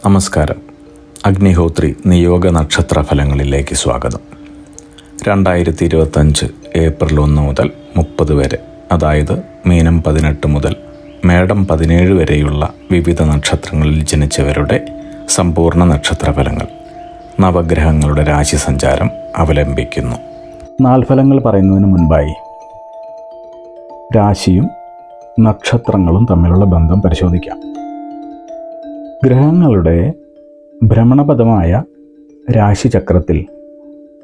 നമസ്കാരം. അഗ്നിഹോത്രി നിയോഗ നക്ഷത്ര ഫലങ്ങളിലേക്ക് സ്വാഗതം. 2025 ഏപ്രിൽ 1 മുതൽ 30 വരെ, അതായത് മീനം 18 മുതൽ മേടം 17 വരെയുള്ള വിവിധ നക്ഷത്രങ്ങളിൽ ജനിച്ചവരുടെ സമ്പൂർണ്ണ നക്ഷത്രഫലങ്ങൾ നവഗ്രഹങ്ങളുടെ രാശി സഞ്ചാരം അവലംബിക്കുന്നു. നാൽഫലങ്ങൾ പറയുന്നതിന് മുൻപായി രാശിയും നക്ഷത്രങ്ങളും തമ്മിലുള്ള ബന്ധം പരിശോധിക്കാം. ഗ്രഹങ്ങളുടെ ഭ്രമണപഥമായ രാശിചക്രത്തിൽ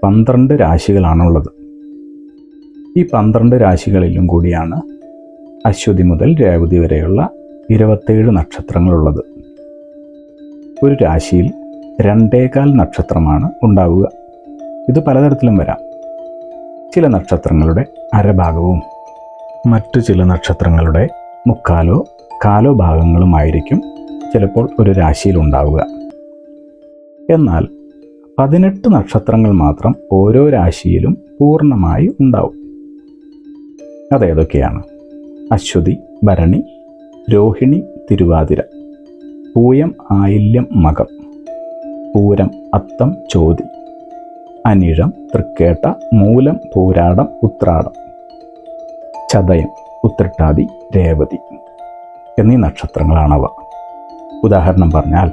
12 രാശികളാണുള്ളത്. ഈ 12 രാശികളിലും കൂടിയാണ് അശ്വതി മുതൽ രേവതി വരെയുള്ള 27 നക്ഷത്രങ്ങളുള്ളത്. ഒരു രാശിയിൽ 2.25 നക്ഷത്രമാണ് ഉണ്ടാവുക. ഇത് പലതരത്തിലും വരാം. ചില നക്ഷത്രങ്ങളുടെ അരഭാഗവും മറ്റു ചില നക്ഷത്രങ്ങളുടെ മുക്കാലോ കാലോ ഭാഗങ്ങളുമായിരിക്കും ചിലപ്പോൾ ഒരു രാശിയിൽ ഉണ്ടാവുക. എന്നാൽ 18 നക്ഷത്രങ്ങൾ മാത്രം ഓരോ രാശിയിലും പൂർണ്ണമായി ഉണ്ടാവും. അതേതൊക്കെയാണ്? അശ്വതി, ഭരണി, രോഹിണി, തിരുവാതിര, പൂയം, ആയില്യം, മകം, പൂരം, അത്തം, ചോതി, അനിഴം, തൃക്കേട്ട, മൂലം, പൂരാടം, ഉത്രാടം, ചതയം, ഉത്രട്ടാതി, രേവതി എന്നീ നക്ഷത്രങ്ങളാണവ. ഉദാഹരണം പറഞ്ഞാൽ,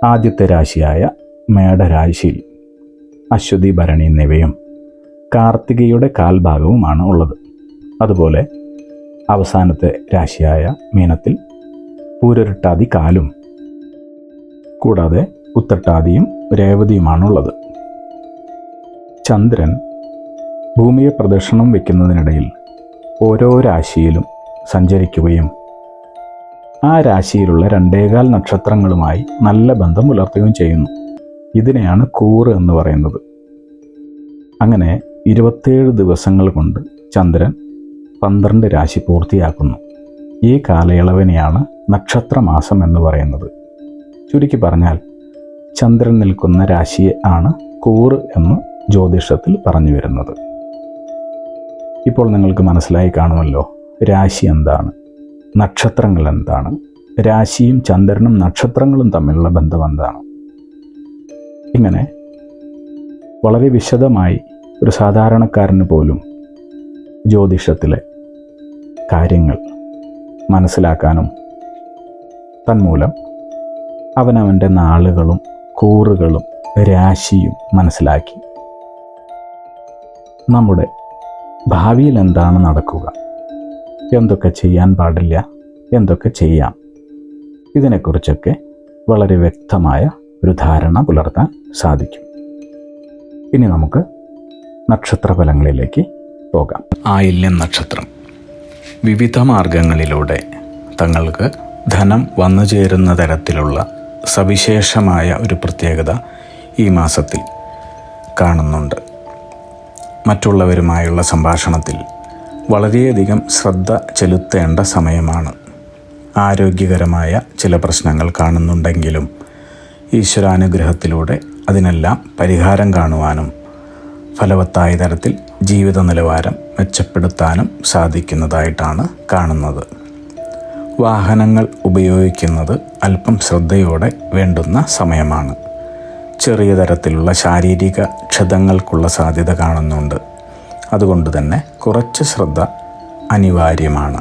ആദ്യത്തെ രാശിയായ മേടരാശിയിൽ അശ്വതി, ഭരണി എന്നിവയും കാർത്തികയുടെ കാൽഭാഗവുമാണ് ഉള്ളത്. അതുപോലെ അവസാനത്തെ രാശിയായ മീനത്തിൽ പൂരൊരുട്ടാതി കാലും കൂടാതെ ഉത്രട്ടാതിയും രേവതിയുമാണുള്ളത്. ചന്ദ്രൻ ഭൂമിയെ പ്രദക്ഷിണം വയ്ക്കുന്നതിനിടയിൽ ഓരോ രാശിയിലും സഞ്ചരിക്കുകയും ആ രാശിയിലുള്ള 2.25 നക്ഷത്രങ്ങളുമായി നല്ല ബന്ധം പുലർത്തുകയും ചെയ്യുന്നു. ഇതിനെയാണ് കൂറ് എന്ന് പറയുന്നത്. അങ്ങനെ 27 ദിവസങ്ങൾ കൊണ്ട് ചന്ദ്രൻ 12 രാശി പൂർത്തിയാക്കുന്നു. ഈ കാലയളവിനെയാണ് നക്ഷത്രമാസം എന്ന് പറയുന്നത്. ചുരുക്കി പറഞ്ഞാൽ, ചന്ദ്രൻ നിൽക്കുന്ന രാശിയെ ആണ് കൂറ് എന്ന് ജ്യോതിഷത്തിൽ പറഞ്ഞു വരുന്നത്. ഇപ്പോൾ നിങ്ങൾക്ക് മനസ്സിലായി കാണുമല്ലോ രാശി എന്താണ്, നക്ഷത്രങ്ങൾ എന്താണ്, രാശിയും ചന്ദ്രനും നക്ഷത്രങ്ങളും തമ്മിലുള്ള ബന്ധം എന്താണ്. ഇങ്ങനെ വളരെ വിശദമായി ഒരു സാധാരണക്കാരന് പോലും ജ്യോതിഷത്തിലെ കാര്യങ്ങൾ മനസ്സിലാക്കാനും തന്മൂലം അവനവൻ്റെ നാളുകളും കൂറുകളും രാശിയും മനസ്സിലാക്കി നമ്മുടെ ഭാവിയിൽ എന്താണ് നടക്കുക, എന്തൊക്കെ ചെയ്യാൻ പാടില്ല, എന്തൊക്കെ ചെയ്യാം, ഇതിനെക്കുറിച്ചൊക്കെ വളരെ വ്യക്തമായ ഒരു ധാരണ പുലർത്താൻ സാധിക്കും. ഇനി നമുക്ക് നക്ഷത്രഫലങ്ങളിലേക്ക് പോകാം. ആയില്യം നക്ഷത്രം വിവിധ മാർഗങ്ങളിലൂടെ തങ്ങൾക്ക് ധനം വന്നു ചേരുന്ന തരത്തിലുള്ള സവിശേഷമായ ഒരു പ്രത്യേകത ഈ മാസത്തിൽ കാണുന്നുണ്ട്. മറ്റുള്ളവരുമായുള്ള സംഭാഷണത്തിൽ വളരെയധികം ശ്രദ്ധ ചെലുത്തേണ്ട സമയമാണ്. ആരോഗ്യകരമായ ചില പ്രശ്നങ്ങൾ കാണുന്നുണ്ടെങ്കിലും ഈശ്വരാനുഗ്രഹത്തിലൂടെ അതിനെല്ലാം പരിഹാരം കാണുവാനും ഫലവത്തായ തരത്തിൽ ജീവിത നിലവാരം മെച്ചപ്പെടുത്താനും സാധിക്കുന്നതായിട്ടാണ് കാണുന്നത്. വാഹനങ്ങൾ ഉപയോഗിക്കുന്നത് അല്പം ശ്രദ്ധയോടെ വേണ്ടുന്ന സമയമാണ്. ചെറിയ തരത്തിലുള്ള ശാരീരിക ക്ഷതങ്ങൾക്കുള്ള സാധ്യത കാണുന്നുണ്ട്. അതുകൊണ്ട് തന്നെ കുറച്ച് ശ്രദ്ധ അനിവാര്യമാണ്.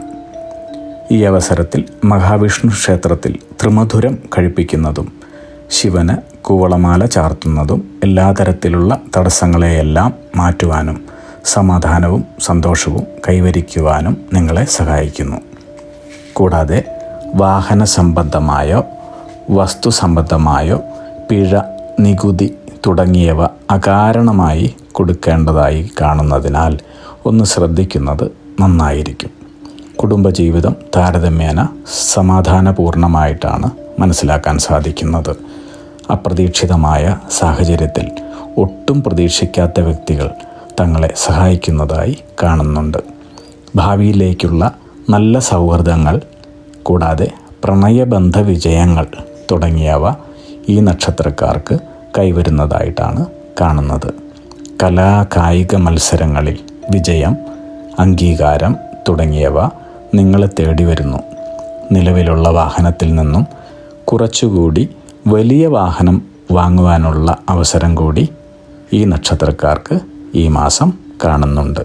ഈ അവസരത്തിൽ മഹാവിഷ്ണു ക്ഷേത്രത്തിൽ ത്രിമധുരം കഴിപ്പിക്കുന്നതും ശിവന് കൂവളമാല ചാർത്തുന്നതും എല്ലാ തരത്തിലുള്ള തടസ്സങ്ങളെയെല്ലാം മാറ്റുവാനും സമാധാനവും സന്തോഷവും കൈവരിക്കുവാനും നിങ്ങളെ സഹായിക്കുന്നു. കൂടാതെ വാഹന സംബന്ധമായോ വസ്തു സംബന്ധമായോ പിഴ, നികുതി തുടങ്ങിയവ അകാരണമായി കൊടുക്കേണ്ടതായി കാണുന്നതിനാൽ ഒന്ന് ശ്രദ്ധിക്കുന്നത് നന്നായിരിക്കും. കുടുംബജീവിതം താരതമ്യേന സമാധാനപൂർണമായിട്ടാണ് മനസ്സിലാക്കാൻ സാധിക്കുന്നത്. അപ്രതീക്ഷിതമായ സാഹചര്യത്തിൽ ഒട്ടും പ്രതീക്ഷിക്കാത്ത വ്യക്തികൾ തങ്ങളെ സഹായിക്കുന്നതായി കാണുന്നുണ്ട്. ഭാവിയിലേക്കുള്ള നല്ല സൗഹൃദങ്ങൾ കൂടാതെ പ്രണയബന്ധ വിജയങ്ങൾ തുടങ്ങിയവ ഈ നക്ഷത്രക്കാർക്ക് കൈവരുന്നതായിട്ടാണ് കാണുന്നത്. കലാകായിക മത്സരങ്ങളിൽ വിജയം, അംഗീകാരം തുടങ്ങിയവ നിങ്ങളെ തേടി വരുന്നു. നിലവിലുള്ള വാഹനത്തിൽ നിന്നും കുറച്ചുകൂടി വലിയ വാഹനം വാങ്ങുവാനുള്ള അവസരം കൂടി ഈ നക്ഷത്രക്കാർക്ക് ഈ മാസം കാണുന്നുണ്ട്.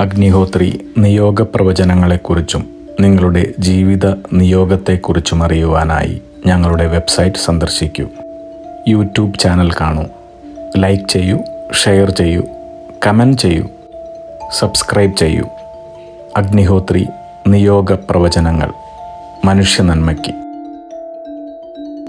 അഗ്നിഹോത്രി നിയോഗ പ്രവചനങ്ങളെക്കുറിച്ചും നിങ്ങളുടെ ജീവിത നിയോഗത്തെക്കുറിച്ചും അറിയുവാനായി ഞങ്ങളുടെ വെബ്സൈറ്റ് സന്ദർശിക്കൂ. യൂട്യൂബ് ചാനൽ കാണൂ, ലൈക്ക് ചെയ്യൂ, ഷെയർ ചെയ്യൂ, കമൻറ്റ് ചെയ്യൂ, സബ്സ്ക്രൈബ് ചെയ്യൂ. അഗ്നിഹോത്രി നിയോഗ പ്രവചനങ്ങൾ മനുഷ്യ നന്മയ്ക്ക്.